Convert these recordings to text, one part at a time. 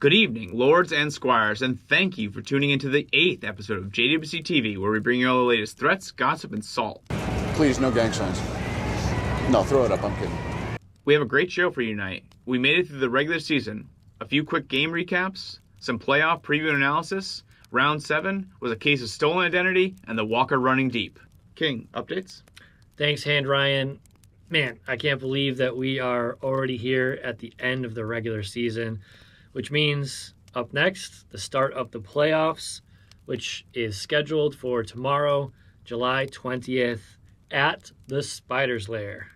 Good evening, lords and squires, and thank you for tuning into the 8th episode of JWCTV, where we bring you all the latest threats, gossip, and salt. Please, no gang signs. No, throw it up, I'm kidding. We have a great show for you tonight. We made it through the regular season. A few quick game recaps, some playoff preview and analysis. Round 7 was a case of stolen identity and the Walker running deep. King, updates? Thanks, Hand Ryan. Man, I can't believe that we are already here at the end of the regular season, which means up next, the start of the playoffs, which is scheduled for tomorrow, July 20th, at the Spider's Lair.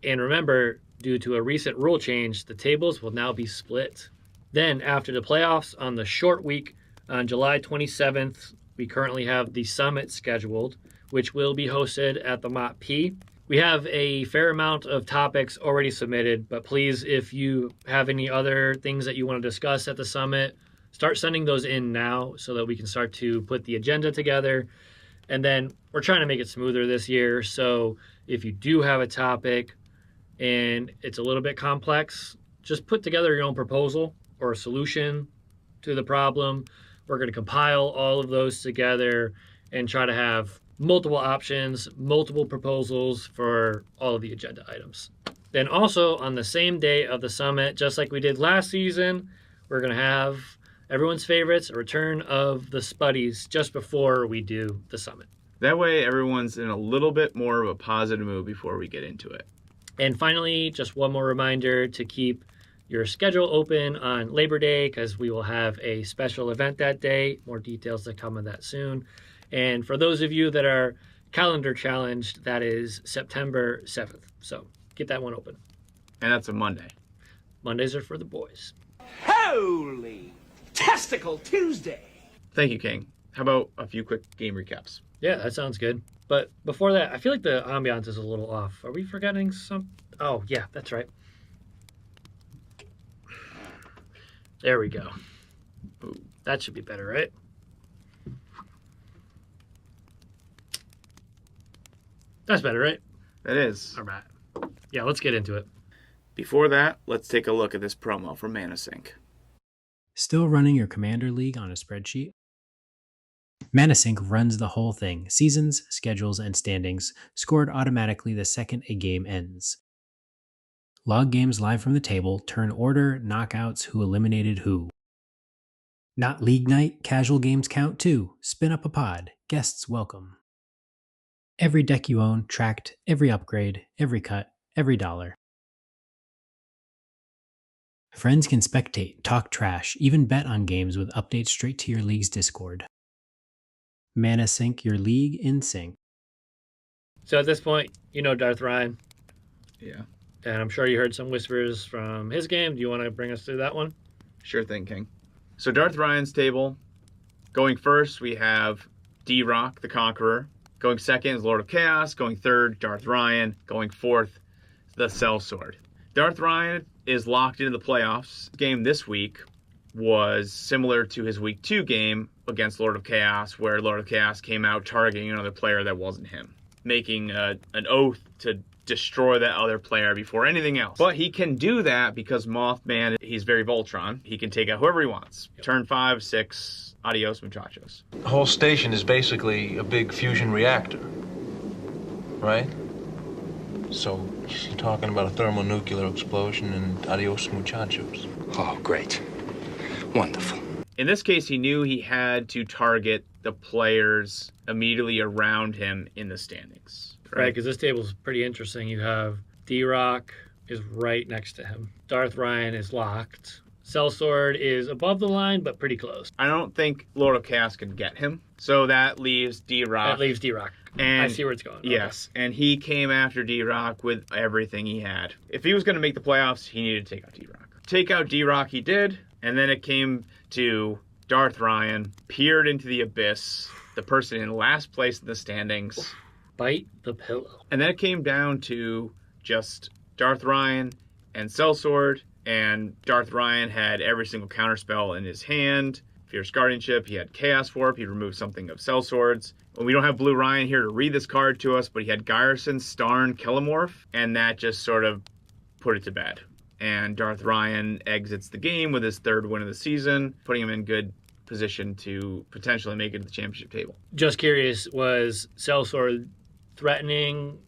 And remember, due to a recent rule change, the tables will now be split. Then, after the playoffs on the short week on July 27th, we currently have the Summit scheduled, which will be hosted at the Mott P. We have a fair amount of topics already submitted, but please, if you have any other things that you want to discuss at the Summit, start sending those in now so that we can start to put the agenda together. And then we're trying to make it smoother this year, so if you do have a topic and it's a little bit complex, just put together your own proposal or a solution to the problem. We're going to compile all of those together and try to have multiple options, multiple proposals for all of the agenda items. Then also on the same day of the Summit, just like we did last season, we're going to have everyone's favorites, a return of the Spuddies just before we do the Summit. That way everyone's in a little bit more of a positive mood before we get into it. And finally, just one more reminder to keep your schedule open on Labor Day because we will have a special event that day. More details to come on that soon. And for those of you that are calendar challenged, that is September 7th. So get that one open. And that's a Monday. Mondays are for the boys. Holy Testicle Tuesday! Thank you, King. How about a few quick game recaps? Yeah, that sounds good. But before that, I feel like the ambiance is a little off. Are we forgetting some? Oh, yeah, that's right. There we go. Ooh, that should be better, right? That's better, right? That is. All right. Yeah, let's get into it. Before that, let's take a look at this promo from ManaSync. Still running your Commander League on a spreadsheet? ManaSync runs the whole thing. Seasons, schedules, and standings scored automatically the second a game ends. Log games live from the table, turn order, knockouts, who eliminated who. Not league night, casual games count too. Spin up a pod. Guests welcome. Every deck you own, tracked, every upgrade, every cut, every dollar. Friends can spectate, talk trash, even bet on games with updates straight to your league's Discord. ManaSync, your league in sync. So at this point, you know Darth Ryan. Yeah. And I'm sure you heard some whispers from his game. Do you want to bring us through that one? Sure thing, King. So Darth Ryan's table. Going first, we have D-Rock, the Conqueror. Going second is Lord of Chaos. Going third, Darth Ryan. Going fourth, the Sellsword. Darth Ryan is locked into the playoffs. Game this week was similar to his week 2 game against Lord of Chaos, where Lord of Chaos came out targeting another player that wasn't him, making an oath to destroy that other player before anything else. But he can do that because Mothman, he's very Voltron. He can take out whoever he wants. Turn 5, 6... Adios, muchachos. The whole station is basically a big fusion reactor, right? So you're talking about a thermonuclear explosion and adios, muchachos. Oh, great. Wonderful. In this case, he knew he had to target the players immediately around him in the standings. Right, because this table is pretty interesting. You have D-Rock is right next to him. Darth Ryan is locked. Sellsword is above the line, but pretty close. I don't think Lord of Chaos can get him. So that leaves D-Rock. That leaves D-Rock. And I see where it's going. Yes, okay. And he came after D-Rock with everything he had. If he was going to make the playoffs, he needed to take out D-Rock. Take out D-Rock he did, and then it came to Darth Ryan, peered into the abyss, the person in last place in the standings. Bite the pillow. And then it came down to just Darth Ryan and Sellsword. And Darth Ryan had every single counterspell in his hand. Fierce Guardianship, he had Chaos Warp, he removed something of Sellswords. Well, we don't have Blue Ryan here to read this card to us, but he had Garrison, Starn, Kellamorph, and that just sort of put it to bed. and Darth Ryan exits the game with his 3rd win of the season, putting him in good position to potentially make it to the championship table. Just curious, was Sellsword threatening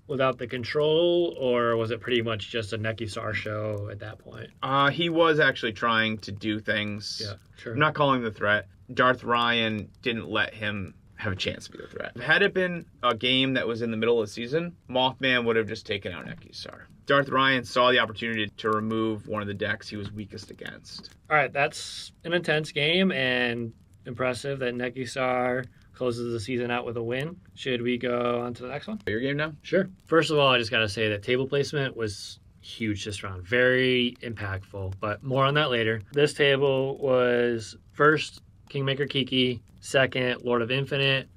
without the control, or was it pretty much just a Necky Star show at that point? He was actually trying to do things. Yeah, sure. I'm not calling the threat. Darth Ryan didn't let him have a chance to be the threat. Had it been a game that was in the middle of the season, Mothman would have just taken out Necky Star. Darth Ryan saw the opportunity to remove one of the decks he was weakest against. All right, that's an intense game and impressive that Necky Star closes the season out with a win. Should we go on to the next one? Your game now? Sure. First of all, I just got to say that table placement was huge this round. Very impactful, but more on that later. This table was first Kingmaker Kiki, second Lord of Infinite,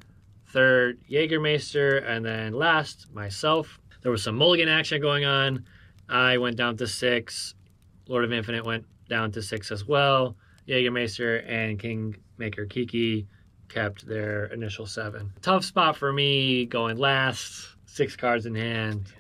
third Jägermeister, and then last myself. There was some mulligan action going on. I went down to 6. Lord of Infinite went down to 6 as well. Jägermeister and Kingmaker Kiki kept their initial 7. Tough spot for me going last, 6 cards in hand,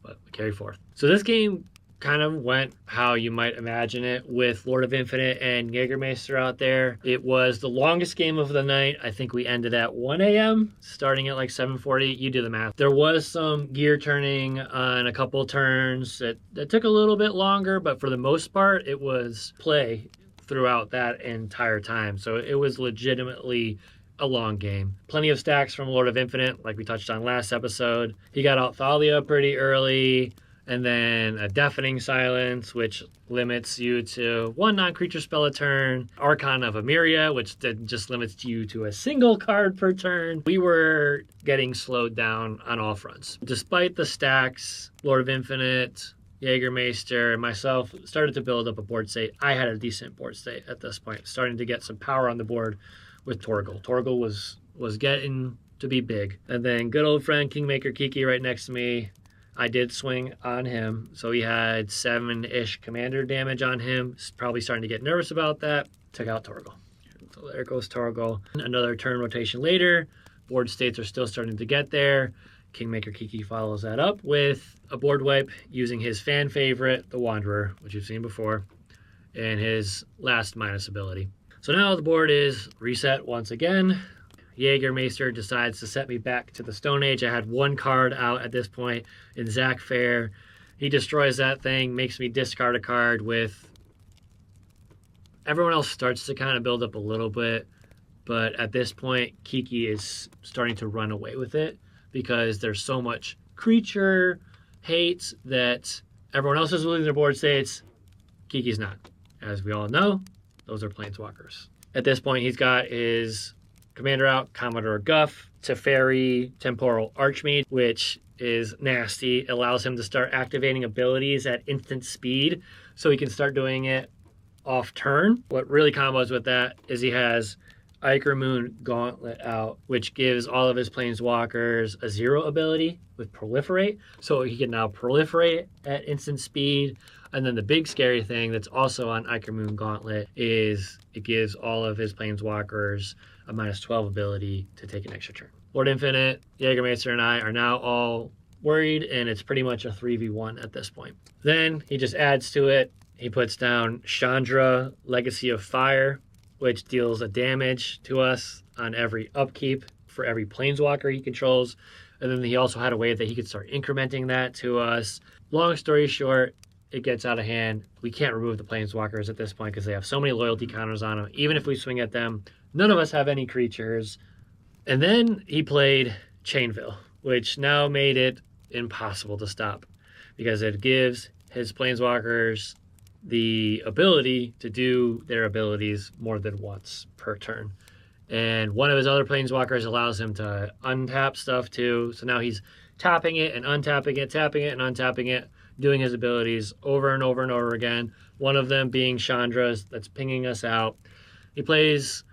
but we carry 4th. So this game kind of went how you might imagine it, with Lord of Infinite and Jägermeister out there. It was the longest game of the night. I think we ended at 1 a.m., starting at like 7:40. You do the math. There was some gear turning on a couple turns that took a little bit longer, but for the most part, it was play throughout that entire time. So it was legitimately a long game. Plenty of stacks from Lord of Infinite, like we touched on last episode. He got out Thalia pretty early, and then a Deafening Silence, which limits you to 1 non-creature spell a turn. Archon of Emeria, which just limits you to a single card per turn. We were getting slowed down on all fronts. Despite the stacks, Lord of Infinite, Jägermeister, and myself started to build up a board state. I had a decent board state at this point, starting to get some power on the board with Torgal. Torgal was getting to be big. And then good old friend Kingmaker Kiki right next to me. I did swing on him, so he had 7-ish commander damage on him. Probably starting to get nervous about that. Took out Torgal. So there goes Torgal. Another turn rotation later. Board states are still starting to get there. Kingmaker Kiki follows that up with a board wipe using his fan favorite, the Wanderer, which you've seen before, and his last minus ability. So now the board is reset once again. Jägermeister decides to set me back to the Stone Age. I had 1 card out at this point in Zach Fair. He destroys that thing, makes me discard a card with... Everyone else starts to kind of build up a little bit, but at this point, Kiki is starting to run away with it because there's so much creature hate that everyone else is losing their board states. Kiki's not. As we all know, those are planeswalkers. At this point, he's got his commander out, Commodore Guff, Teferi, Temporal Archmage, which is nasty. It allows him to start activating abilities at instant speed, so he can start doing it off turn. What really combos with that is he has Iker Moon Gauntlet out, which gives all of his planeswalkers a 0 ability with Proliferate, so he can now proliferate at instant speed. And then the big scary thing that's also on Iker Moon Gauntlet is it gives all of his planeswalkers a -12 ability to take an extra turn. Lord Infinite, Jägermeister, and I are now all worried, and it's pretty much a 3v1 at this point. Then he just adds to it. He puts down Chandra, Legacy of Fire, which deals a damage to us on every upkeep for every planeswalker he controls. And then he also had a way that he could start incrementing that to us. Long story short, it gets out of hand. We can't remove the planeswalkers at this point because they have so many loyalty counters on them. Even if we swing at them, none of us have any creatures. And then he played Chainville, which now made it impossible to stop because it gives his planeswalkers the ability to do their abilities more than once per turn. And one of his other planeswalkers allows him to untap stuff too. So now he's tapping it and untapping it, tapping it and untapping it, doing his abilities over and over and over again. One of them being Chandra's that's pinging us out. He plays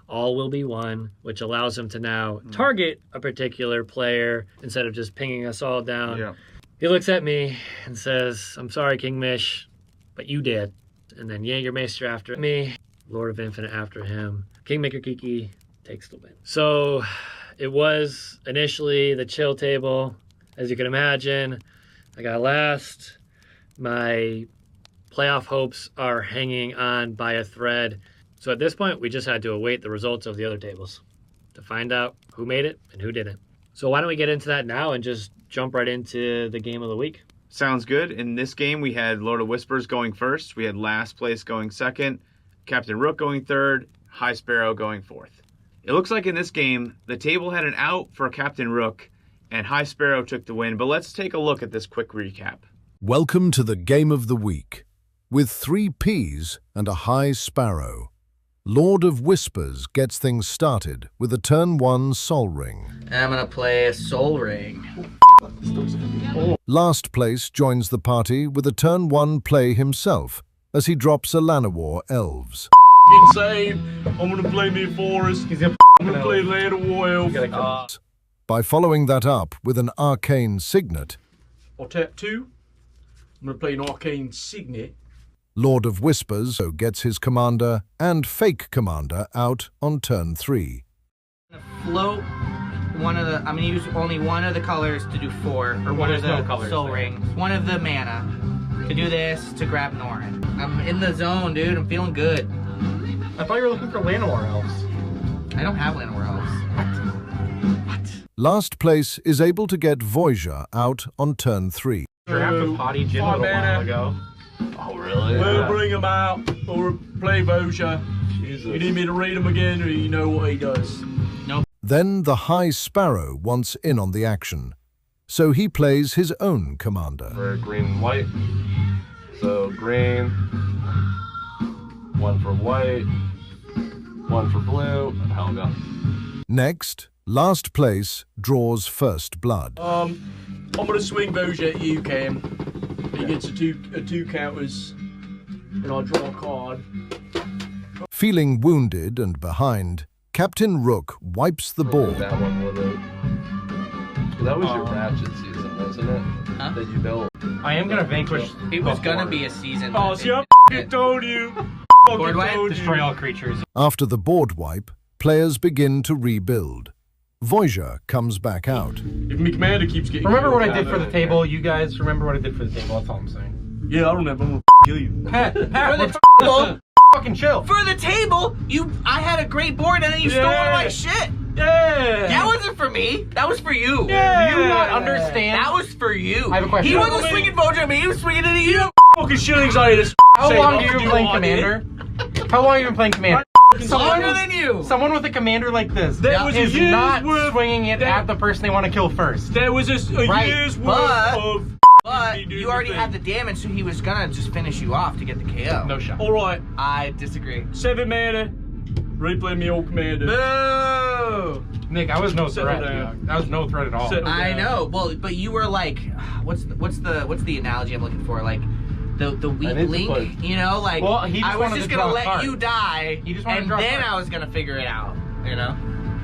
All Will Be One, which allows him to now target a particular player instead of just pinging us all down. Yeah. He looks at me and says, "I'm sorry, King Mish, but you did." And then Jägermeister after me, Lord of Infinite after him. Kingmaker Kiki takes the win. So it was initially the chill table. As you can imagine, I got last. My Playoff hopes are hanging on by a thread. So at this point, we just had to await the results of the other tables to find out who made it and who didn't. So why don't we get into that now and just jump right into the game of the week? Sounds good. In this game, we had Lord of Whispers going first. We had Last Place going second, Captain Rook going third, High Sparrow going fourth. It looks like in this game, the table had an out for Captain Rook, and High Sparrow took the win. But let's take a look at this quick recap. Welcome to the game of the week. With 3 Ps and a High Sparrow, Lord of Whispers gets things started with a turn 1 Sol Ring. I'm gonna play a Sol Ring. Last Place joins the party with a turn 1 play himself as he drops a Llanowar Elves. Insane. I'm gonna play me Forest. I'm gonna play Llanowar Elf. By following that up with an Arcane Signet, I'll tap 2. I'm gonna play an Arcane Signet. Lord of Whispers gets his commander and fake commander out on turn 3. I'm gonna float one of the. I'm gonna use only one of the colors to do 4, or one of the Sol Rings. One of the mana to do this to grab Norrin. I'm in the zone, dude. I'm feeling good. I thought you were looking for Llanowar Elves. I don't have Llanowar Elves. What? Last Place is able to get Voyager out on turn 3. Draft with Potty Jin a while ago. Oh, really? We'll bring him out, or play Voja. You need me to read him again, or you know what he does? Nope. Then the High Sparrow wants in on the action, so he plays his own commander. For green and white. So green, 1 for white, 1 for blue, and Helga. Next, Last Place draws first blood. I'm gonna swing Voja at you, Cam. He gets a two counters, and I'll draw a card. Feeling wounded and behind, Captain Rook wipes the board. That one would have. That was your Ratchet season, wasn't it? Huh? That you built. I am going to vanquish. It was gonna be a season. Oh, see, I told you. Board wipe? Destroy all creatures. After the board wipe, players begin to rebuild. Voyager comes back out. If my commander keeps getting. Remember what I did for the table? You guys remember what I did for the table? That's all I'm saying. Yeah, I remember. I'm gonna kill you. Pat, For let's the table, fucking chill. for the table, I had a great board and then you stole all my shit. Yeah. That wasn't for me. That was for you. Yeah. Do you not understand? That was for you. I have a question. He wasn't swinging Voja at me. He was swinging it at you. Fucking shillings out of this. How long have you been playing Commander? How long have you been playing Commander? Longer than you. Someone with a commander like this That was a is year's not worth- swinging it at the person they want to kill first. There was a Right, year's but- worth of. But you already had the damage, so he was gonna just finish you off to get the KO. No shot. All right, I disagree. 7 mana. Replay me old commander. Boo! Nick, I was no Settle threat. down. Dude. That was no threat at all. Settle down. I know. Well, but you were like, what's the analogy I'm looking for? Like the weak need to link, put- you know? Like Well, he just I was wanted just to gonna draw a let card. you die, He just wanted to and draw a then card. I was gonna figure it out. You know?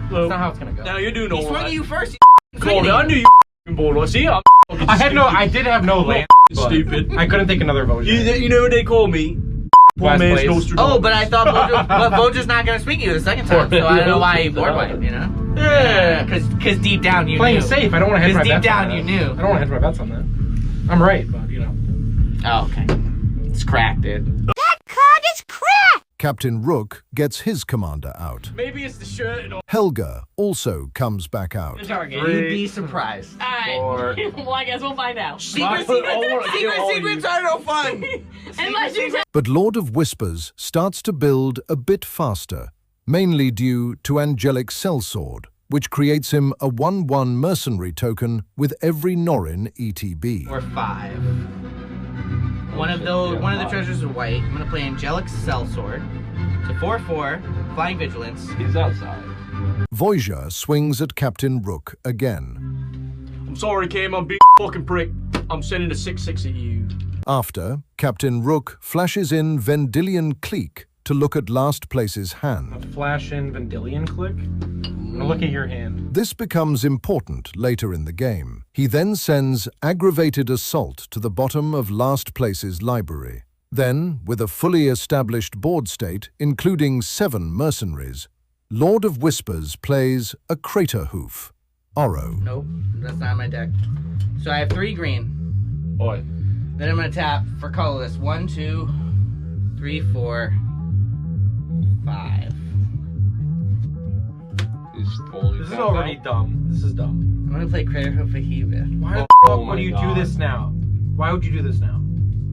Well, That's not how it's gonna go. now you're doing He all swung right. you first. Cool, I knew you bored. I see. I'm I had no. I did have no land. but stupid. I couldn't take another vote. You know what they call me? Poor Last man's place. Nostradamus. Oh, but I thought Voja's not gonna swing you the second time, so I don't know why he board wiped. You know? Yeah. Because deep down you Playing knew. safe. I don't want to hedge my Because bets. deep on down that. you knew. I don't want to hedge my bets on that. I'm right, but you know. Oh, okay. It's cracked, dude. Captain Rook gets his commander out. Maybe it's the shirt and all. Helga also comes back out. You'd be surprised. Alright. Well, I guess we'll find out. Secrets are no fun. Unless you But Lord of Whispers starts to build a bit faster, mainly due to Angelic Sellsword, which creates him a 1/1 mercenary token with every Norrin ETB. Or 5. One of the treasures is white. I'm gonna play Angelic Sellsword. It's a 4/4, Flying Vigilance. He's outside. Voyager swings at Captain Rook again. I'm sorry, Cam. I'm being a fucking prick. I'm sending a 6/6 at you. After, Captain Rook flashes in Vendilion Clique to look at Last Place's hand. Flash in Vendilion click. Now look at your hand. This becomes important later in the game. He then sends Aggravated Assault to the bottom of Last Place's library. Then, with a fully established board state, including 7 mercenaries, Lord of Whispers plays a Crater Hoof. Oro. Nope, that's not my deck. So I have 3 green. Oi. Then I'm gonna tap for colorless. 1, 2, 3, 4, 5. This is already dumb. This is dumb. I'm gonna play Crater of Behemoth. Why the fuck would you do this now? Why would you do this now?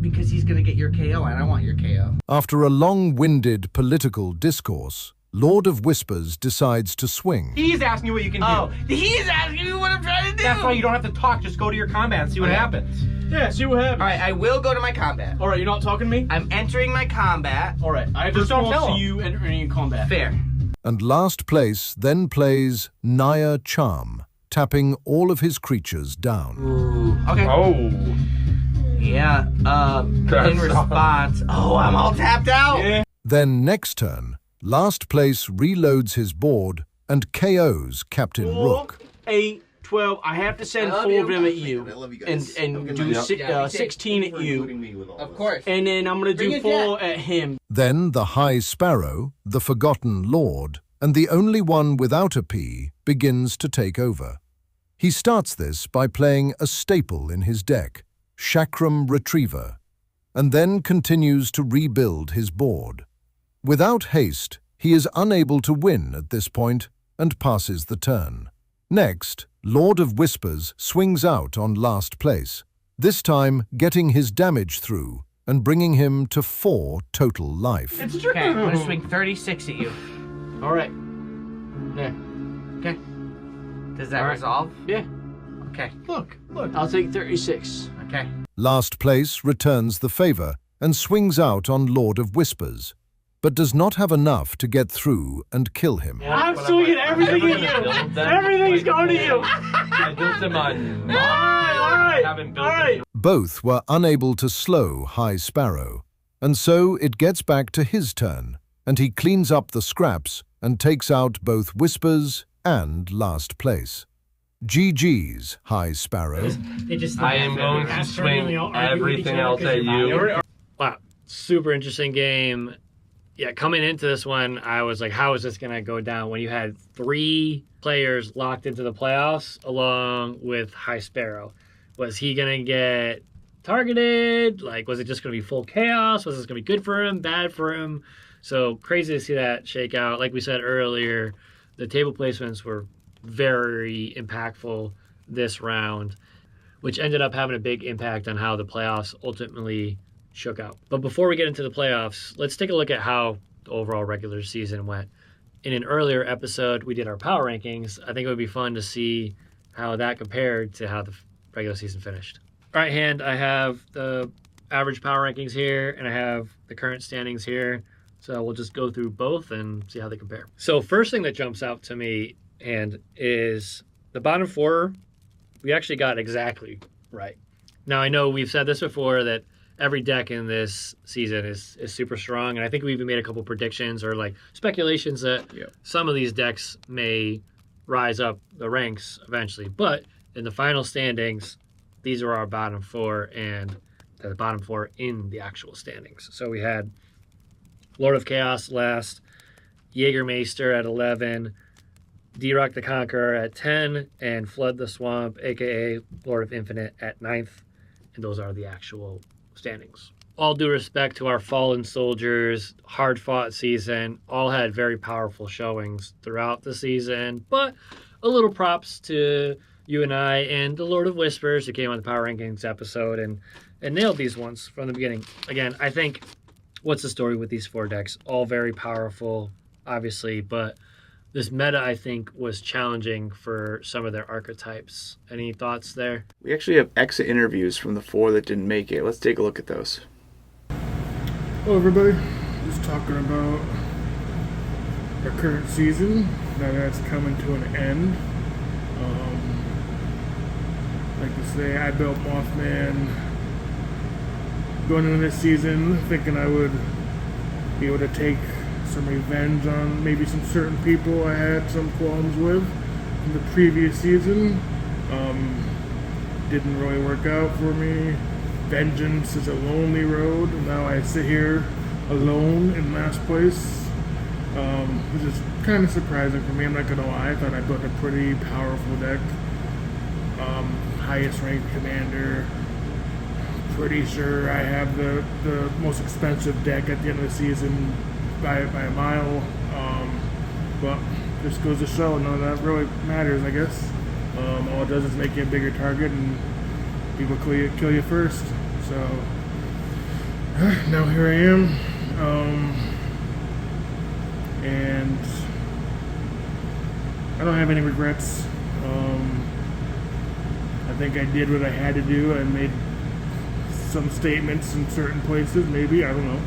Because he's gonna get your KO, and I want your KO. After a long-winded political discourse, Lord of Whispers decides to swing. He's asking you what you can do. Oh, he's asking me what I'm trying to do. That's why you don't have to talk. Just go to your combat and see what happens. Yeah, see what happens. All right, I will go to my combat. All right, you're not talking to me? I'm entering my combat. All right, I Just don't tell to him. you entering combat. Fair. And last place then plays Naya Charm, tapping all of his creatures down. Ooh, okay. Oh. Yeah, in response. Oh, I'm all tapped out. Yeah. Then next turn, last place reloads his board and KOs Captain Rook. 8, 12. I have to send 4 of them at you. I love you And guys. do 16 at you. Of course. And then I'm going to do 4 at him. Then the High Sparrow, the Forgotten Lord, and the only one without a P, begins to take over. He starts this by playing a staple in his deck, Chakram Retriever, and then continues to rebuild his board. Without haste, he is unable to win at this point and passes the turn. Next, Lord of Whispers swings out on last place, this time getting his damage through and bringing him to 4 total life. It's true. Okay, I'm gonna swing 36 at you. All right. Yeah. Okay. Does that resolve? Yeah. Okay. Look. I'll take 36. Okay. Last place returns the favor and swings out on Lord of Whispers, but does not have enough to get through and kill him. I'm swinging everything at you. Everything's going to you. I built them on. All right. Haven't built them. Both were unable to slow High Sparrow, and so it gets back to his turn, and he cleans up the scraps and takes out both Whispers and last place. GG's, High Sparrow. I am going to swing everything else at you. Wow, super interesting game. Yeah, coming into this one, I was like, how is this going to go down when you had 3 players locked into the playoffs along with High Sparrow? Was he going to get targeted? Like, was it just going to be full chaos? Was this going to be good for him, bad for him? So crazy to see that shake out. Like we said earlier, the table placements were very impactful this round, which ended up having a big impact on how the playoffs ultimately shook out. But before we get into the playoffs, let's take a look at how the overall regular season went. In an earlier episode, we did our power rankings. I think it would be fun to see how that compared to how the regular season finished. Right hand, I have the average power rankings here, and I have the current standings here. So we'll just go through both and see how they compare. So first thing that jumps out to me and is the bottom 4, we actually got exactly right. Now, I know we've said this before that every deck in this season is super strong, and I think we even made a couple predictions or like speculations that some of these decks may rise up the ranks eventually. But in the final standings, these are our bottom 4, and the bottom 4 in the actual standings. So we had Lord of Chaos last, Jägermeister at 11, D-Rock the Conqueror at 10, and Flood the Swamp, aka Lord of Infinite, at 9th. And those are the actual standings. All due respect to our fallen soldiers, hard-fought season, all had very powerful showings throughout the season, but a little props to you and I and the Lord of Whispers who came on the Power Rankings episode and nailed these ones from the beginning. Again, I think what's the story with these 4 decks? All very powerful, obviously, but this meta, I think, was challenging for some of their archetypes. Any thoughts there? We actually have exit interviews from the 4 that didn't make it. Let's take a look at those. Hello everybody, just talking about our current season, now that's coming to an end. Like to say, I built Mothman going into this season thinking I would be able to take some revenge on maybe some certain people I had some qualms with in the previous season. Didn't really work out for me. Vengeance is a lonely road, and now I sit here alone in last place, which is kind of surprising for me. I'm not gonna lie. I thought I built a pretty powerful deck, highest ranked commander, pretty sure I have the most expensive deck at the end of the season by a mile. But this goes to show none of that really matters, I guess. All it does is make you a bigger target and people kill you first. So now here I am. And I don't have any regrets. I think I did what I had to do. I made some statements in certain places, maybe, I don't know.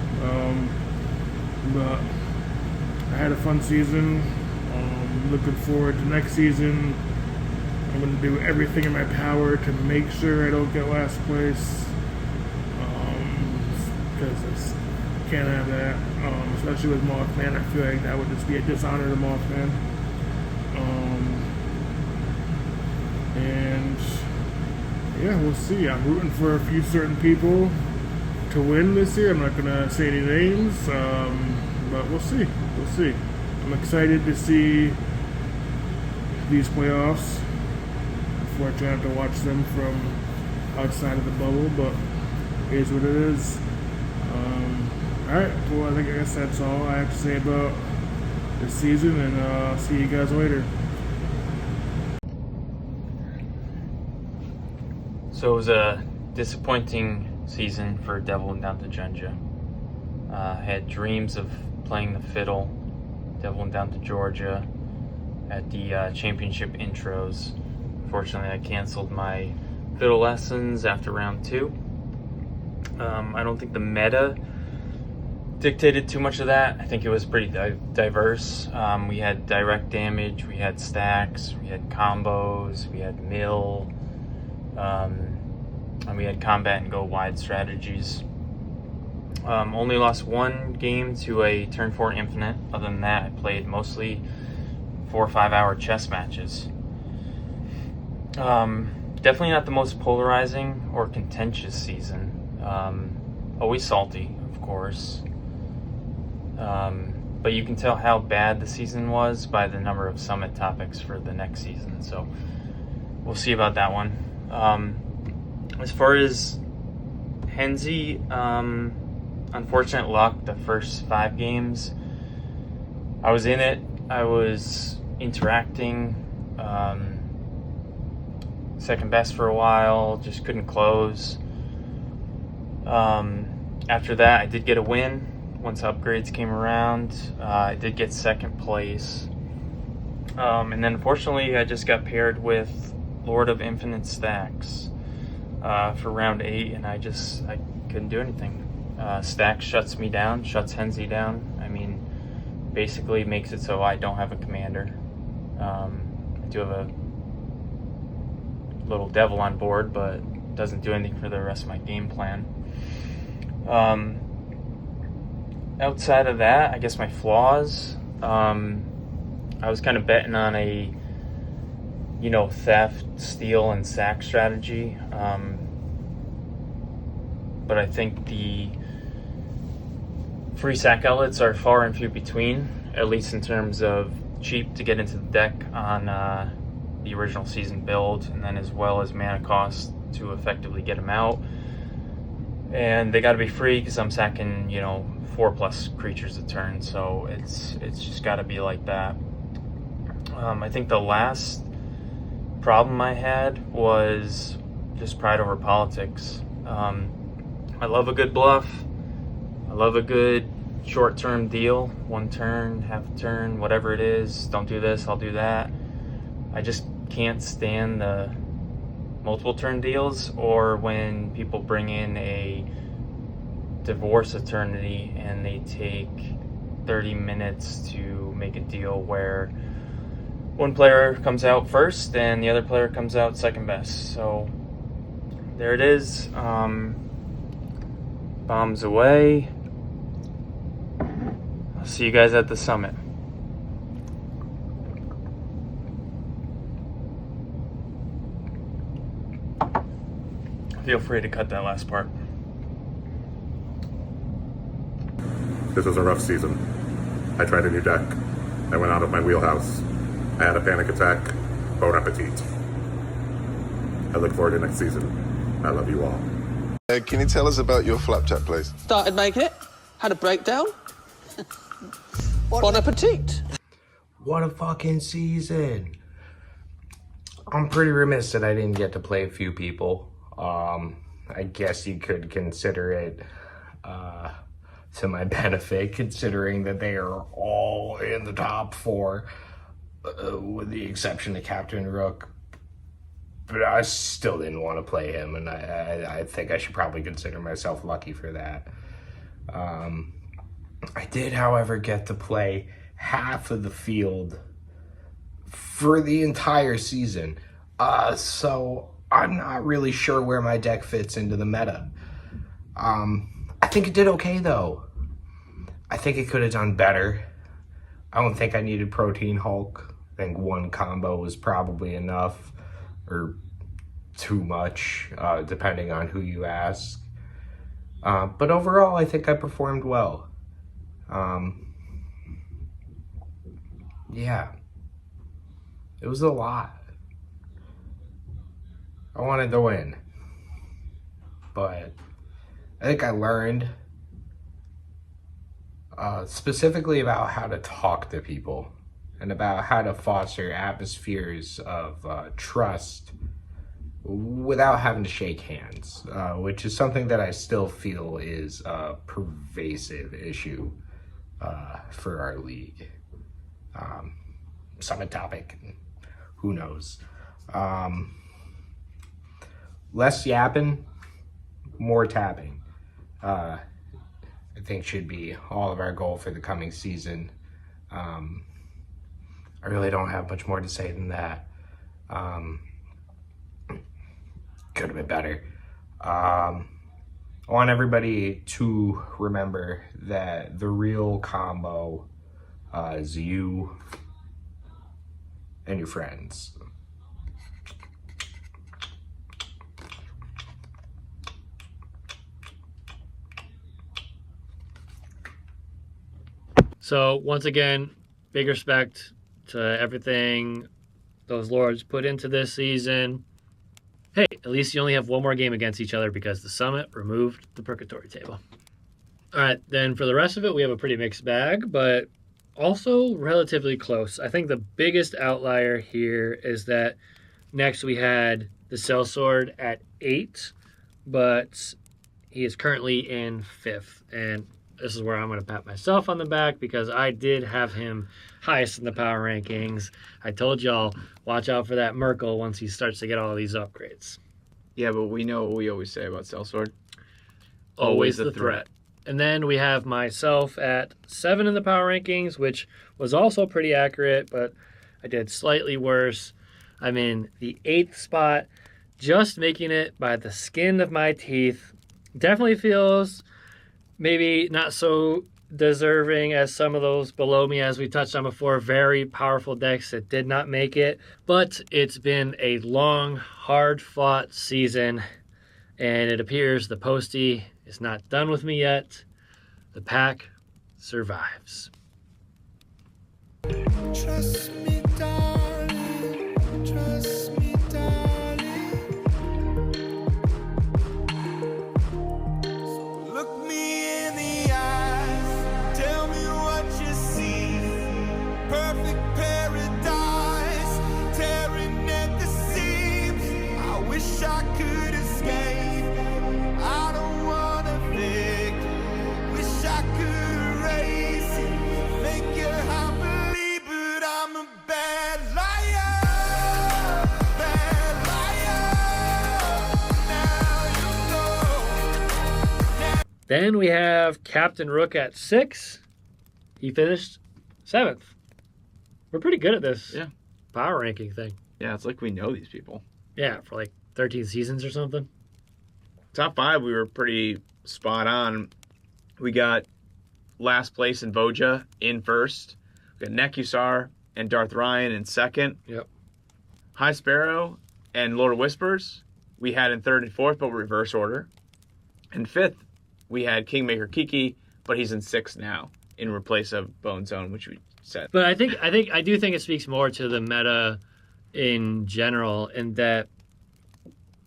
But I had a fun season. Looking forward to next season. I'm going to do everything in my power to make sure I don't get last place. Because I can't have that. Especially with Mothman. I feel like that would just be a dishonor to Mothman. And yeah, we'll see. I'm rooting for a few certain people to win this year. I'm not going to say any names, but we'll see. We'll see. I'm excited to see these playoffs. Unfortunately, I have to watch them from outside of the bubble, but it is what it is. Alright, well, I guess that's all I have to say about this season, and I'll see you guys later. So it was a disappointing season for Devil and Down to Georgia. Had dreams of playing the fiddle, Devil and Down to Georgia, at the championship intros. Unfortunately, I canceled my fiddle lessons after round 2. I don't think the meta dictated too much of that. I think it was pretty diverse. We had direct damage, we had stacks, we had combos, we had mill, and we had combat and go wide strategies. Only lost one game to a turn 4 infinite. Other than that, I played mostly 4 or 5 hour chess matches. Definitely not the most polarizing or contentious season. Always salty, of course. But you can tell how bad the season was by the number of summit topics for the next season. So we'll see about that one. As far as Henzi, unfortunate luck, the first 5 games, I was in it, I was interacting, second best for a while, just couldn't close. After that, I did get a win once upgrades came around. I did get second place. And then unfortunately, I just got paired with Lord of Infinite Stacks for round 8, and I couldn't do anything. Stacks shuts me down, shuts Henzi down. I mean, basically makes it so I don't have a commander. I do have a little devil on board, but doesn't do anything for the rest of my game plan. Outside of that, I guess my flaws, I was kind of betting on a theft, steal, and sack strategy. But I think the free sack outlets are far and few between, at least in terms of cheap to get into the deck on the original season build, and then as well as mana cost to effectively get them out. And they got to be free because I'm sacking 4+ creatures a turn, so it's just got to be like that. I think the last problem I had was just pride over politics. I love a good bluff. I love a good short-term deal, 1 turn, half a turn, whatever it is. Don't do this, I'll do that. I just can't stand the multiple turn deals, or when people bring in a divorce eternity and they take 30 minutes to make a deal where one player comes out first and the other player comes out second best. So there it is. Bombs away. I'll see you guys at the summit. Feel free to cut that last part. This was a rough season. I tried a new deck. I went out of my wheelhouse. I had a panic attack. Bon appetit. I look forward to next season. I love you all. Can you tell us about your flapjack, please? Started making it, had a breakdown. Bon appetit. What a fucking season. I'm pretty remiss that I didn't get to play a few people. I guess you could consider it to my benefit, considering that they are all in the top 4, with the exception of Captain Rook. But I still didn't want to play him, and I think I should probably consider myself lucky for that. I did, however, get to play half of the field for the entire season. So I'm not really sure where my deck fits into the meta. I think it did okay, though. I think it could have done better. I don't think I needed Protein Hulk. I think one combo was probably enough, or too much, depending on who you ask. But overall, I think I performed well. Yeah. It was a lot. I wanted to win. But I think I learned specifically about how to talk to people and about how to foster atmospheres of trust without having to shake hands, which is something that I still feel is a pervasive issue for our league. Summit topic, who knows. Less yapping, more tapping, I think should be all of our goal for the coming season. I really don't have much more to say than that. Could have been better. I want everybody to remember that the real combo is you and your friends. So once again, big respect to everything those Lords put into this season. Hey, at least you only have one more game against each other because the Summit removed the Purgatory table. All right, then for the rest of it, we have a pretty mixed bag, but also relatively close. I think the biggest outlier here is that next we had the Sellsword at 8, but he is currently in 5th. And this is where I'm going to pat myself on the back because I did have him highest in the power rankings. I told y'all, watch out for that Merkel once he starts to get all these upgrades. Yeah, but we know what we always say about Sellsword. Always the threat. And then we have myself at 7 in the power rankings, which was also pretty accurate, but I did slightly worse. I'm in the 8th spot, just making it by the skin of my teeth. Definitely feels maybe not so deserving as some of those below me, as we touched on before. Very powerful decks that did not make it, but it's been a long, hard-fought season, and it appears the Postie is not done with me yet. The pack survives. Trust me, darling. Trust me, darling. So look me in the eyes. Tell me what you see. Perfect paradise. Tearing at the seams. I wish I could escape. I don't wanna think. Wish I could erase it. Make your heart believe, but I'm a bad liar. Bad liar. Now you know. Then we have Captain Rook at 6. He finished 7th. We're pretty good at this power ranking thing. Yeah, it's like we know these people. Yeah, for like 13 seasons or something. Top 5, we were pretty spot on. We got last place in Voja in 1st. We got Nekusar and Darth Ryan in 2nd. Yep. High Sparrow and Lord of Whispers we had in 3rd and 4th, but reverse order. In 5th, we had Kingmaker Kiki, but he's in 6th now in place of Bone Zone, which we said. But I do think it speaks more to the meta in general, in that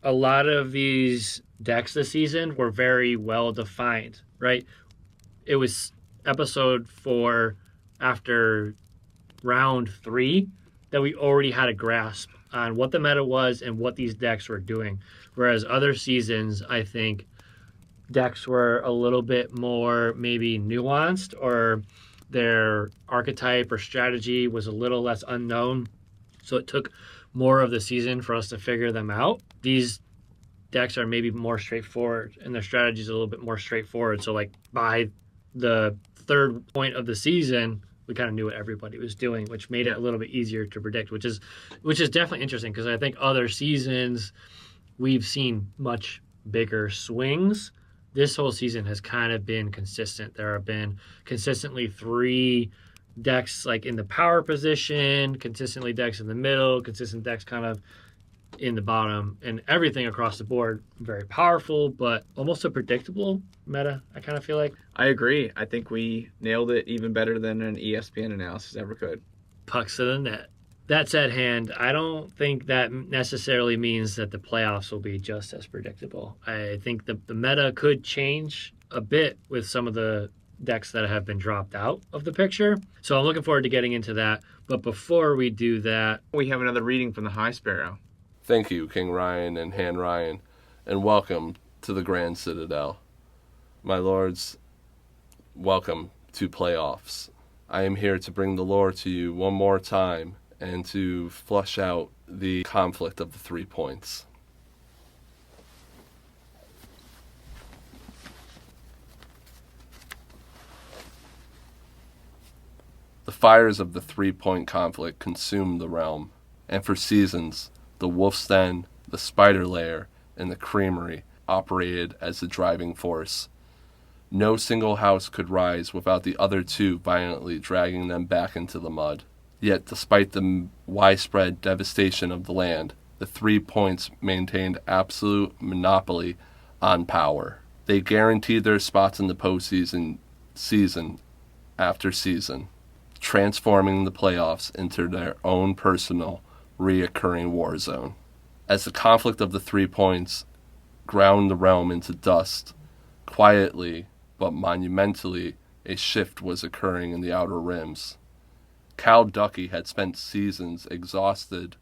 a lot of these decks this season were very well defined, right? It was episode 4 after round 3 that we already had a grasp on what the meta was and what these decks were doing. Whereas other seasons, I think decks were a little bit more maybe nuanced, or their archetype or strategy was a little less unknown. So it took more of the season for us to figure them out. These decks are maybe more straightforward and their strategy is a little bit more straightforward. So like by the third point of the season, we kind of knew what everybody was doing, which made it a little bit easier to predict, which is definitely interesting, because I think other seasons we've seen much bigger swings. This whole season has kind of been consistent. There have been consistently 3 decks like in the power position, consistently decks in the middle, consistent decks kind of in the bottom, and everything across the board very powerful, but almost a predictable meta, I kind of feel like. I agree. I think we nailed it even better than an ESPN analysis ever could. Pucks to the net. That said, Hand, I don't think that necessarily means that the playoffs will be just as predictable. I think the meta could change a bit with some of the decks that have been dropped out of the picture. So I'm looking forward to getting into that. But before we do that, we have another reading from the High Sparrow. Thank you, King Ryan and Han Ryan, and welcome to the Grand Citadel. My lords, welcome to playoffs. I am here to bring the lore to you one more time and to flush out the conflict of the 3 points. The fires of the 3-point conflict consumed the realm, and for seasons, the Wolf's Den, the Spider Lair, and the Creamery operated as the driving force. No single house could rise without the other 2 violently dragging them back into the mud. Yet, despite the widespread devastation of the land, the 3 points maintained absolute monopoly on power. They guaranteed their spots in the postseason season after season, transforming the playoffs into their own personal, reoccurring war zone. As the conflict of the 3 points ground the realm into dust, quietly but monumentally a shift was occurring in the outer rims. Cal Ducky had spent seasons exhausted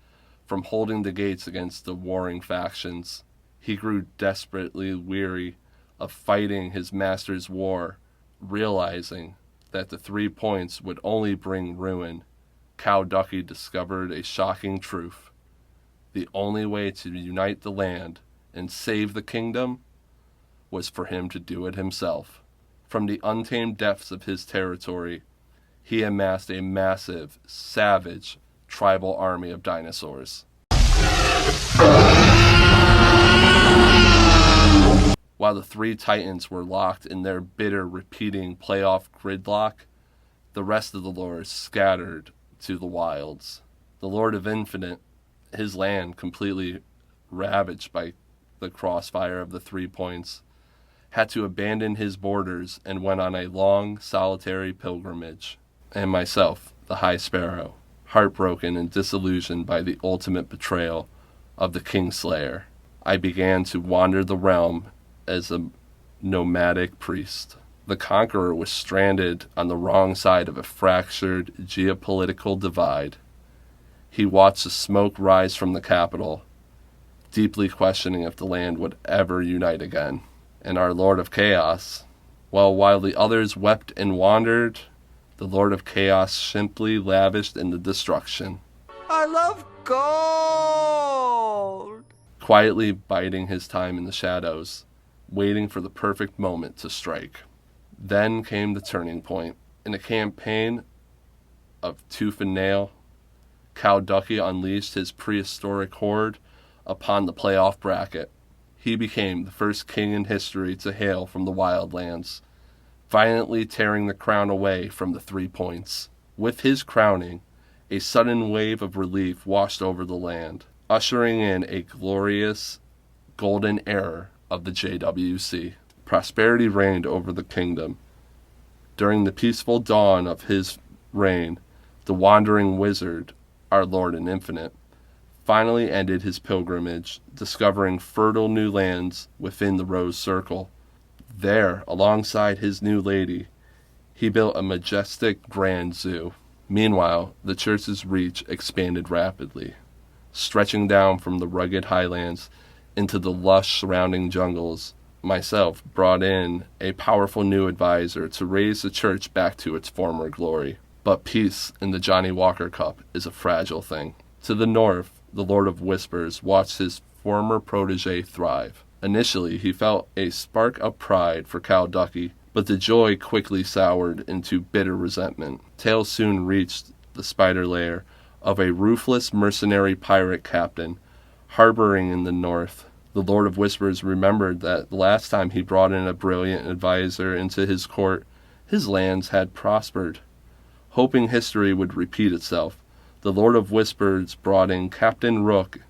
from holding the gates against the warring factions. He grew desperately weary of fighting his master's war, realizing that the 3 points would only bring ruin. Cal Ducky discovered a shocking truth. The only way to unite the land and save the kingdom was for him to do it himself. From the untamed depths of his territory, he amassed a massive, savage, tribal army of dinosaurs. While the 3 titans were locked in their bitter, repeating playoff gridlock, the rest of the lords scattered to the wilds. The Lord of Infinite, his land completely ravaged by the crossfire of the 3 points, had to abandon his borders and went on a long, solitary pilgrimage. And myself, the High Sparrow, heartbroken and disillusioned by the ultimate betrayal of the Kingslayer, I began to wander the realm as a nomadic priest. The Conqueror was stranded on the wrong side of a fractured geopolitical divide. He watched the smoke rise from the capital, deeply questioning if the land would ever unite again. And our Lord of Chaos, well, while the others wept and wandered, the Lord of Chaos simply lavished in the destruction. I love gold! Quietly biding his time in the shadows, waiting for the perfect moment to strike. Then came the turning point. In a campaign of tooth and nail, Cal Ducky unleashed his prehistoric horde upon the playoff bracket. He became the first king in history to hail from the wildlands, violently tearing the crown away from the 3 points. With his crowning, a sudden wave of relief washed over the land, ushering in a glorious golden era of the JWC. Prosperity reigned over the kingdom. During the peaceful dawn of his reign, the wandering wizard, our Lord and Infinite, finally ended his pilgrimage, discovering fertile new lands within the Rose Circle. There, alongside his new lady, he built a majestic grand zoo. Meanwhile, the church's reach expanded rapidly, stretching down from the rugged highlands into the lush surrounding jungles. Myself brought in a powerful new advisor to raise the church back to its former glory. But peace in the Johnny Walker Cup is a fragile thing. To the north, the Lord of Whispers watched his former protege thrive. Initially, he felt a spark of pride for Cal Ducky, but the joy quickly soured into bitter resentment. Tales soon reached the spider lair of a ruthless mercenary pirate captain harboring in the north. The Lord of Whispers remembered that the last time he brought in a brilliant advisor into his court, his lands had prospered. Hoping history would repeat itself, the Lord of Whispers brought in Captain Rook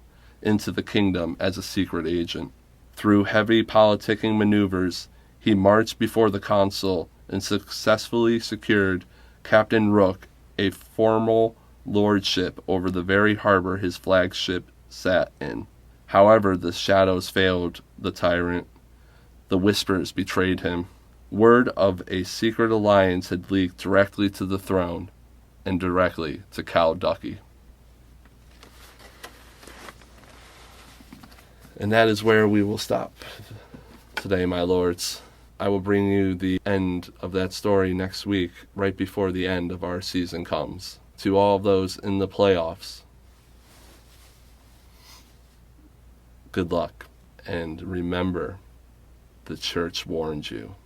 into the kingdom as a secret agent. Through heavy politicking maneuvers, he marched before the consul and successfully secured Captain Rook a formal lordship over the very harbor his flagship sat in. However, the shadows failed the tyrant. The Whispers betrayed him. Word of a secret alliance had leaked directly to the throne and directly to Cal Ducky. And that is where we will stop today, my lords. I will bring you the end of that story next week, right before the end of our season comes. To all of those in the playoffs, good luck. And remember, the church warned you.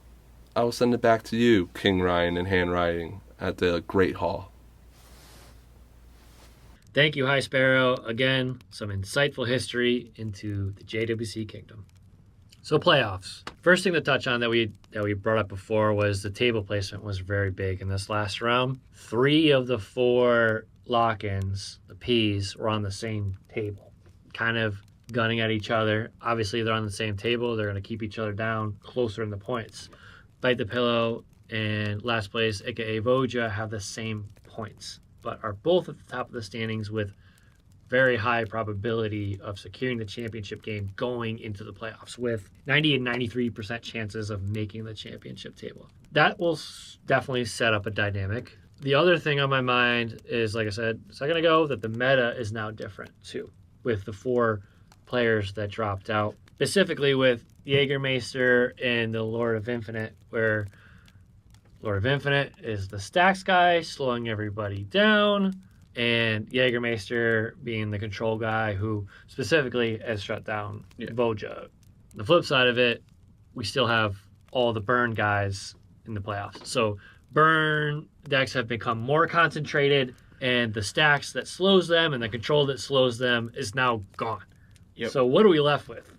I will send it back to you, King Ryan, in handwriting at the Great Hall. Thank you, High Sparrow. Again, some insightful history into the JWC Kingdom. So playoffs. First thing to touch on that we brought up before was the table placement was very big in this last round. 3 of the 4 lock-ins, the P's, were on the same table, kind of gunning at each other. Obviously, they're on the same table. They're going to keep each other down closer in the points. Bite the Pillow and last place, aka Voja, have the same points, but are both at the top of the standings with very high probability of securing the championship game going into the playoffs with 90 and 93% chances of making the championship table. That will definitely set up a dynamic. The other thing on my mind is, like I said a second ago, that the meta is now different too, with the 4 players that dropped out, specifically with Jägermeister and the Lord of Infinite, where Lord of Infinite is the stacks guy, slowing everybody down, and Jägermeister being the control guy who specifically has shut down Voja. The flip side of it, we still have all the burn guys in the playoffs. So burn decks have become more concentrated, and the stacks that slows them and the control that slows them is now gone. Yep. So what are we left with?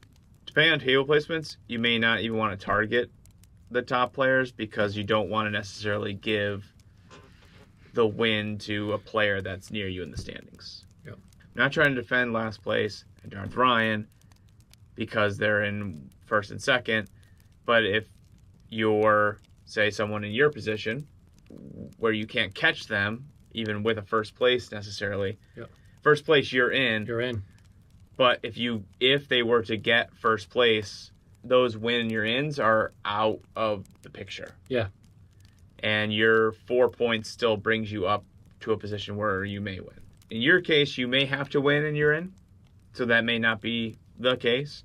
Depending on table placements, you may not even want to target the top players because you don't want to necessarily give the win to a player that's near you in the standings. Yep. I'm not trying to defend last place and Darth Ryan because they're in first and second, but if you're, say, someone in your position where you can't catch them, even with a first place necessarily, first place you're in. You're in. But if they were to get first place, those win your ins are out of the picture. Yeah. And your 4 points still brings you up to a position where you may win. In your case, you may have to win and you're in, so that may not be the case.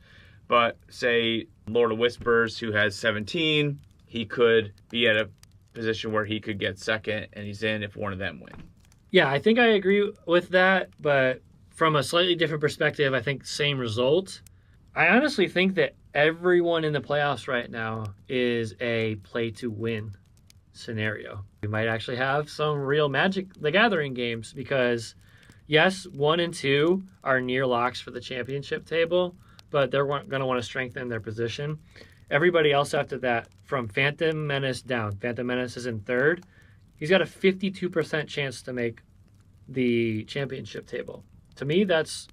But say Lord of Whispers, who has 17, he could be at a position where he could get second and he's in if one of them win. Yeah, I think I agree with that, but from a slightly different perspective, I think same result. I honestly think that everyone in the playoffs right now is a play to win scenario. We might actually have some real Magic the Gathering games because, yes, 1 and 2 are near locks for the championship table, but they're going to want to strengthen their position. Everybody else after that, from Phantom Menace down, Phantom Menace is in 3rd. He's got a 52% chance to make the championship table. To me, that's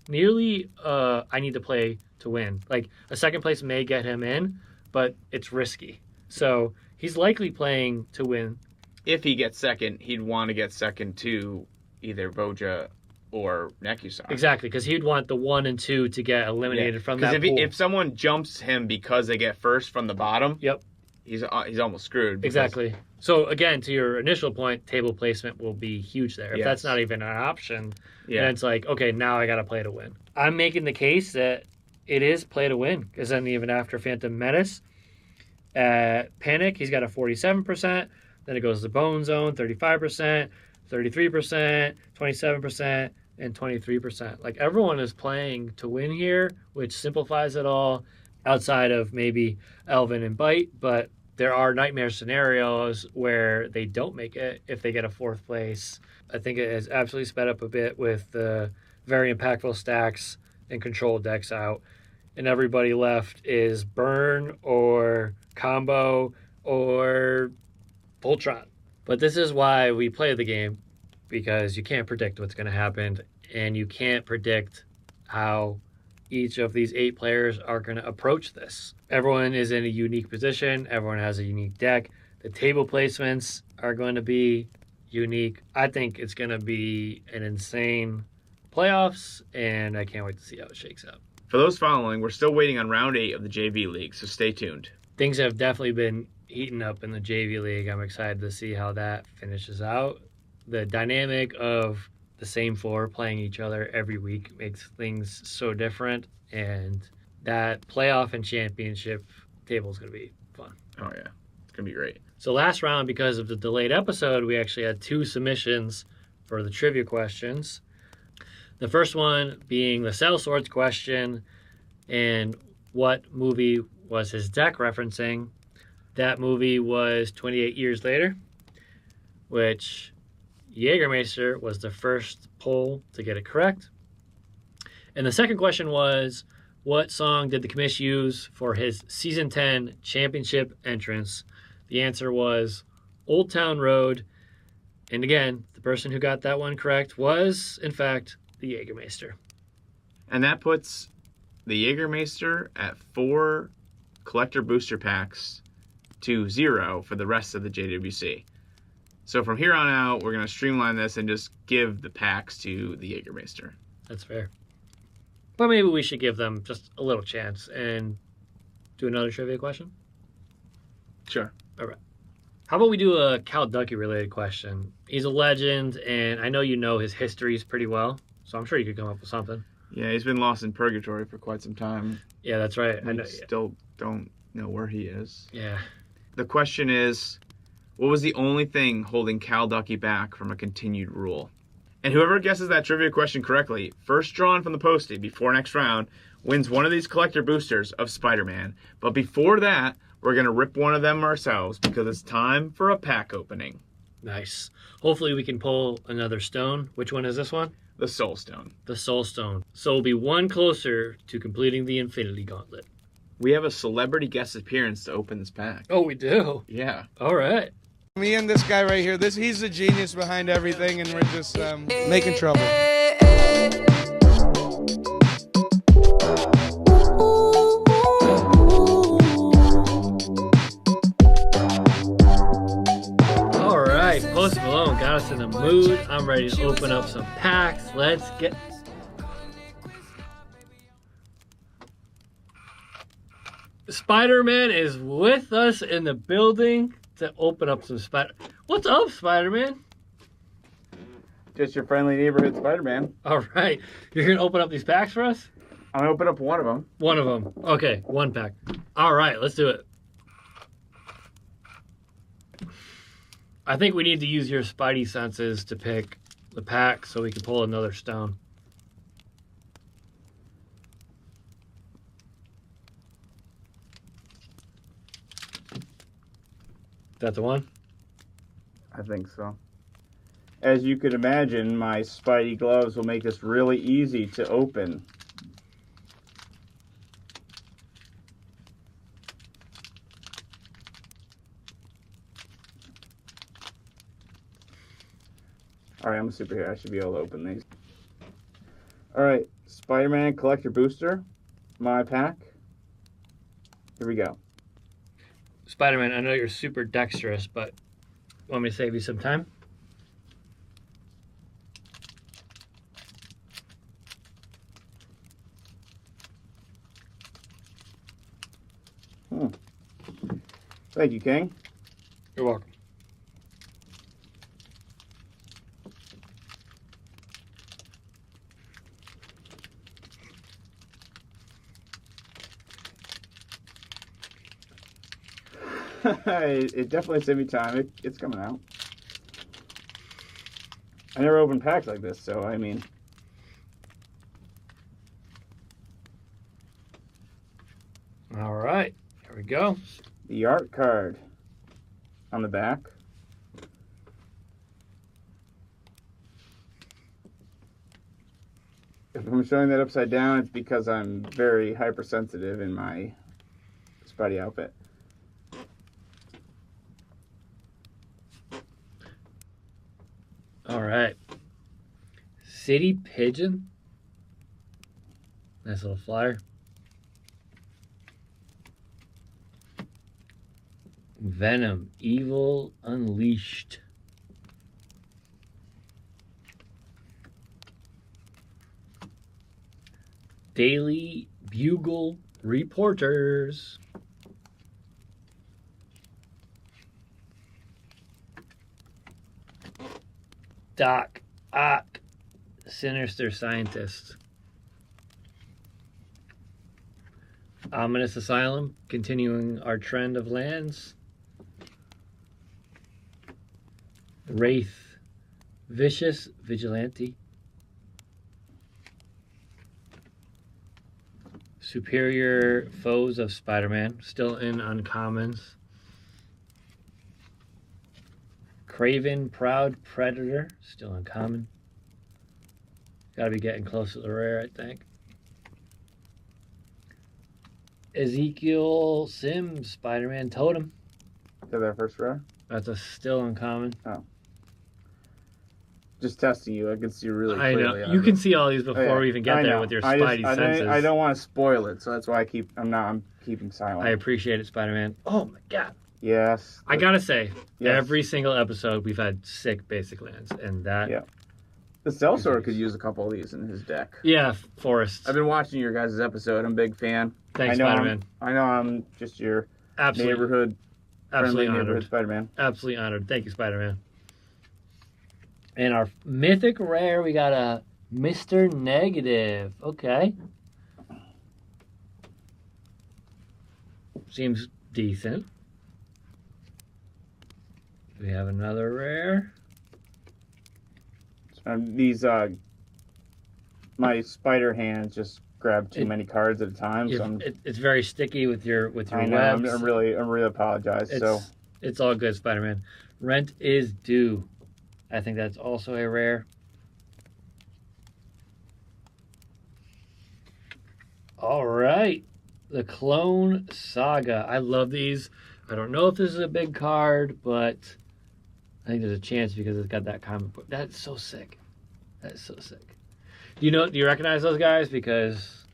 nearly I need to play to win. Like, a second place may get him in, but it's risky. So he's likely playing to win. If he gets second, he'd want to get second to either Voja or Nekusar. Exactly, because he'd want the 1 and 2 to get eliminated from that pool. If someone jumps him because they get first from the bottom, yep, he's almost screwed. Exactly. So again, to your initial point, table placement will be huge there. If that's not even an option, then it's like, okay, now I got to play to win. I'm making the case that it is play to win, because then even after Phantom Menace, at Panic, he's got a 47%. Then it goes to Bone Zone, 35%, 33%, 27%, and 23%. Like, everyone is playing to win here, which simplifies it all outside of maybe Elvin and Bite, but there are nightmare scenarios where they don't make it if they get a 4th place. I think it has absolutely sped up a bit with the very impactful stacks and control decks out. And everybody left is Burn or Combo or Voltron. But this is why we play the game, because you can't predict what's going to happen, and you can't predict how each of these 8 players are going to approach this. Everyone is in a unique position. Everyone has a unique deck. The table placements are going to be unique. I think it's going to be an insane playoffs, and I can't wait to see how it shakes out. For those following, we're still waiting on round 8 of the JV League, so stay tuned. Things have definitely been heating up in the JV League. I'm excited to see how that finishes out. The dynamic of the same 4 playing each other every week makes things so different, and that playoff and championship table is going to be fun. Oh, yeah. It's going to be great. So last round, because of the delayed episode, we actually had 2 submissions for the trivia questions. The first one being the Cell Swords question and what movie was his deck referencing. That movie was 28 Years Later, which Jägermeister was the first poll to get it correct. And the second question was, what song did the commish use for his Season 10 championship entrance? The answer was Old Town Road. And again, the person who got that one correct was, in fact, the Jägermeister. And that puts the Jägermeister at 4 collector booster packs to 0 for the rest of the JWC. So from here on out, we're going to streamline this and just give the packs to the Jägermeister. That's fair. But maybe we should give them just a little chance and do another trivia question? Sure. All right. How about we do a Cal Ducky related question? He's a legend, and I know you know his histories pretty well, so I'm sure you could come up with something. Yeah, he's been lost in purgatory for quite some time. Yeah, that's right. I still don't know where he is. Yeah. The question is, what was the only thing holding Cal Ducky back from a continued rule? And whoever guesses that trivia question correctly, first drawn from the postie before next round, wins one of these collector boosters of Spider-Man. But before that, we're going to rip one of them ourselves because it's time for a pack opening. Nice. Hopefully we can pull another stone. Which one is this one? The Soul Stone. The Soul Stone. So we'll be one closer to completing the Infinity Gauntlet. We have a celebrity guest appearance to open this pack. Oh, we do? Yeah. All right. Me and this guy right here, he's the genius behind everything, and we're just making trouble. All right, Post Malone got us in the mood. I'm ready to open up some packs. Let's get... Spider-Man is with us in the building to open up some Spider... What's up, Spider-Man? Just your friendly neighborhood Spider-Man. All right. You're going to open up these packs for us? I'm going to open up one of them. One of them. Okay, one pack. All right, let's do it. I think we need to use your spidey senses to pick the pack so we can pull another stone. Is that the one? I think so. As you could imagine, my spidey gloves will make this really easy to open. Alright, I'm a superhero. I should be able to open these. Alright, Spider-Man Collector Booster. My pack. Here we go. Spider-Man, I know you're super dexterous, but want me to save you some time? Thank you, King. You're welcome. It definitely saved me time. It's coming out. I never opened packs like this, so I mean. All right, here we go. The art card on the back. If I'm showing that upside down, it's because I'm very hypersensitive in my Spidey outfit. All right. City Pigeon. Nice little flyer. Venom, Evil Unleashed. Daily Bugle Reporters. Doc Ock, Sinister Scientist. Ominous Asylum, continuing our trend of lands. Wraith, Vicious Vigilante. Superior Foes of Spider-Man, still in uncommons. Craven Proud Predator, still uncommon. Gotta be getting close to the rare, I think. Ezekiel Sims, Spider-Man Totem. Is that first rare? That's a still uncommon. Oh. Just testing you. I can see really I clearly. know. You can see all these before we even get there with your Spidey senses. I don't want to spoil it, so that's why I'm keeping silent. I appreciate it, Spider-Man. Oh my god. Yes. I gotta say, yes. Every single episode we've had sick basic lands, and that. Yeah. The Sellsword could use a couple of these in his deck. Yeah, Forest. I've been watching your guys' episode. I'm a big fan. Thanks, Spider-Man. I know I'm just your Absolutely. neighborhood, Absolutely friendly neighborhood honored. Spider-Man. Absolutely honored. Thank you, Spider-Man. And our mythic rare, we got a Mr. Negative. Okay. Seems decent. We have another rare. These, my spider hands just grab too many cards at a time. So it's very sticky with your I know, webs. I'm really apologize. It's all good, Spider-Man. Rent is due. I think that's also a rare. All right. The Clone Saga. I love these. I don't know if this is a big card, but I think there's a chance because it's got that comic book. That's so sick. That's so sick. Do you recognize those guys? Because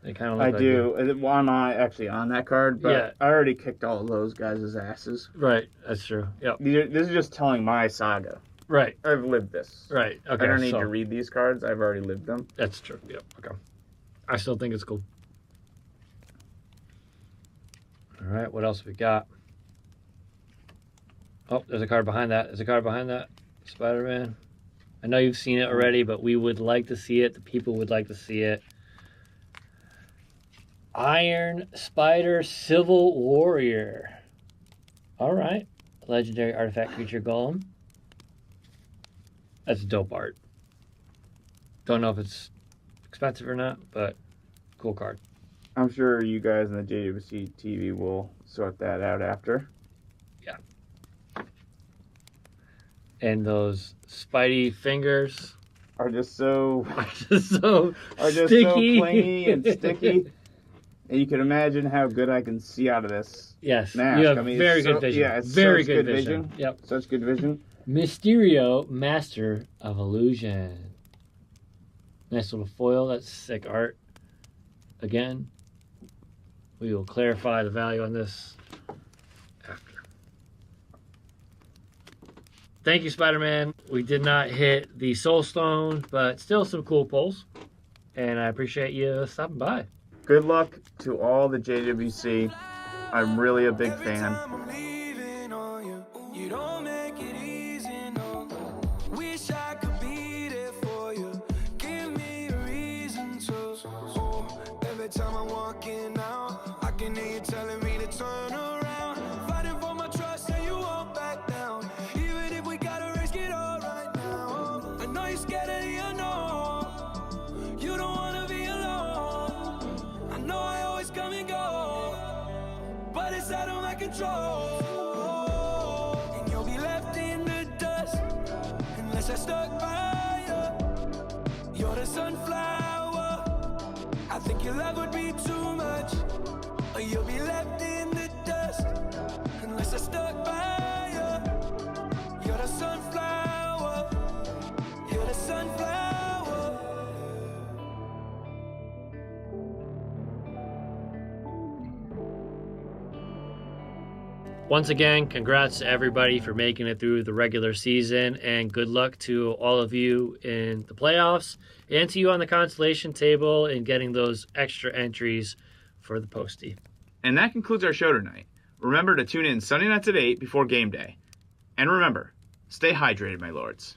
they kind of look I do. Well, I'm not actually on that card, but Yeah. I already kicked all of those guys' asses. Right, that's true. Yep. This is just telling my saga. Right. I've lived this. Right. Okay. I don't need to read these cards. I've already lived them. That's true. Yep. Okay. I still think it's cool. All right. What else we got? Oh, there's a card behind that. There's a card behind that. Spider-Man. I know you've seen it already, but we would like to see it. The people would like to see it. Iron Spider Civil Warrior. All right. Legendary artifact creature golem. That's dope art. Don't know if it's expensive or not, but cool card. I'm sure you guys in the JWCTV will sort that out after. Yeah. And those Spidey fingers are just so so sticky. Clingy and sticky. And you can imagine how good I can see out of this. Yes, mask. you have very good vision. Yeah, it's very good vision. Yep, such good vision. Mysterio, Master of Illusion. Nice little foil. That's sick art. Again, we will clarify the value on this after. Thank you, Spider-Man. We did not hit the Soul Stone, but still some cool pulls. And I appreciate you stopping by. Good luck to all the JWC. I'm really a big fan. scared of the unknown. You don't wanna be alone. I know I always come and go, but it's out of my control. And you'll be left in the dust unless I stuck by you. You're the sunflower. I think your love would be too much, or you'll be left in the dust unless I stuck by you. You're the sunflower. You're the sunflower. Once again, congrats to everybody for making it through the regular season, and good luck to all of you in the playoffs and to you on the consolation table and getting those extra entries for the postie. And that concludes our show tonight. Remember to tune in Sunday nights at 8 before game day. And remember, stay hydrated, my lords.